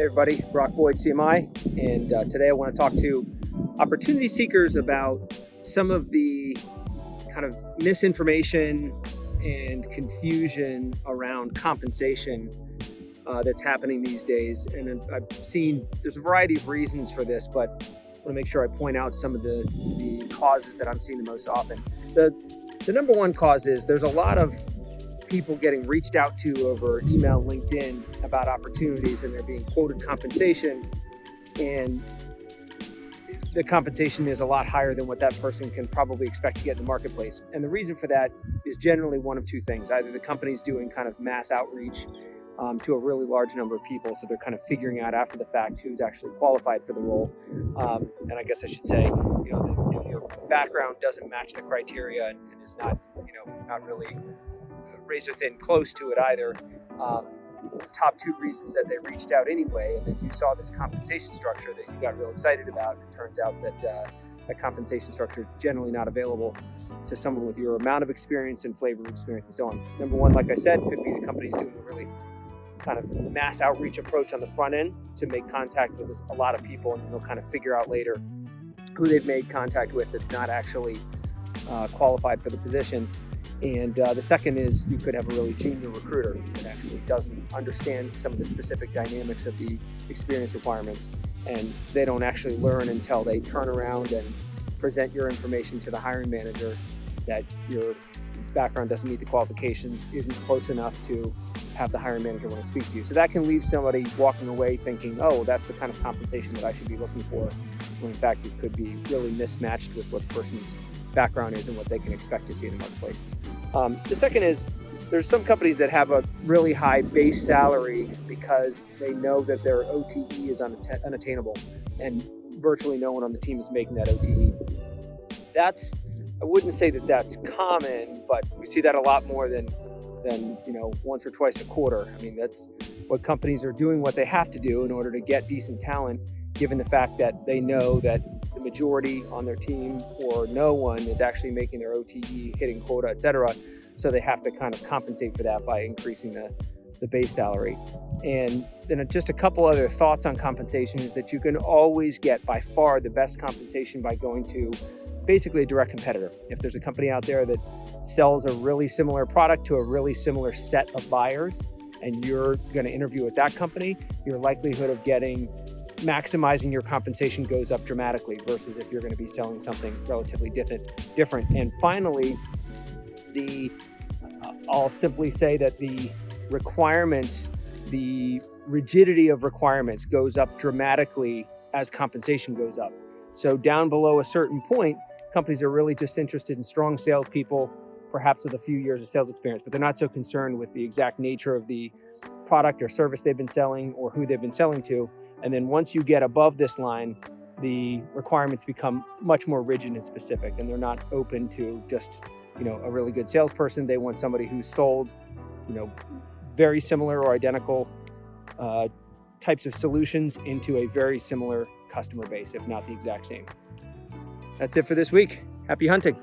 Hey everybody, Brock Boyd, CMI, and today I want to talk to opportunity seekers about some of the kind of misinformation and confusion around compensation that's happening these days. And I've seen there's a variety of reasons for this, but I want to make sure I point out some of the causes that I'm seeing the most often. The number one cause is there's a lot of people getting reached out to over email, LinkedIn about opportunities, and they're being quoted compensation, and the compensation is a lot higher than what that person can probably expect to get in the marketplace. And the reason for that is generally one of two things. Either the company's doing kind of mass outreach to a really large number of people, so they're kind of figuring out after the fact who's actually qualified for the role. And I guess I should say, that if your background doesn't match the criteria and is not, not really razor thin close to it either, the top two reasons that they reached out anyway, and then you saw this compensation structure that you got real excited about. It turns out that that compensation structure is generally not available to someone with your amount of experience and flavor of experience and so on. Number one, like I said, could be the company's doing a really kind of mass outreach approach on the front end to make contact with a lot of people, and they'll kind of figure out later who they've made contact with that's not actually qualified for the position. And the second is you could have a really junior recruiter that actually doesn't understand some of the specific dynamics of the experience requirements, and they don't actually learn until they turn around and present your information to the hiring manager that your background doesn't meet the qualifications, isn't close enough to have the hiring manager want to speak to you. So that can leave somebody walking away thinking, oh, that's the kind of compensation that I should be looking for, when in fact it could be really mismatched with what the person's background is and what they can expect to see in the marketplace. The second is there's some companies that have a really high base salary because they know that their OTE is unattainable, and virtually no one on the team is making that OTE. I wouldn't say that that's common, but we see that a lot more than once or twice a quarter. I mean, that's what companies are doing, what they have to do in order to get decent talent, given the fact that they know that the majority on their team or no one is actually making their OTE, hitting quota, etc. So they have to kind of compensate for that by increasing the base salary. And then just a couple other thoughts on compensation is that you can always get by far the best compensation by going to basically a direct competitor. If there's a company out there that sells a really similar product to a really similar set of buyers, and you're going to interview with that company, your likelihood of maximizing your compensation goes up dramatically versus if you're going to be selling something relatively different. And finally, I'll simply say that the requirements, the rigidity of requirements goes up dramatically as compensation goes up. So down below a certain point, companies are really just interested in strong salespeople, perhaps with a few years of sales experience, but they're not so concerned with the exact nature of the product or service they've been selling or who they've been selling to. And then once you get above this line, the requirements become much more rigid and specific, and they're not open to just, a really good salesperson. They want somebody who's sold, very similar or identical types of solutions into a very similar customer base, if not the exact same. That's it for this week. Happy hunting.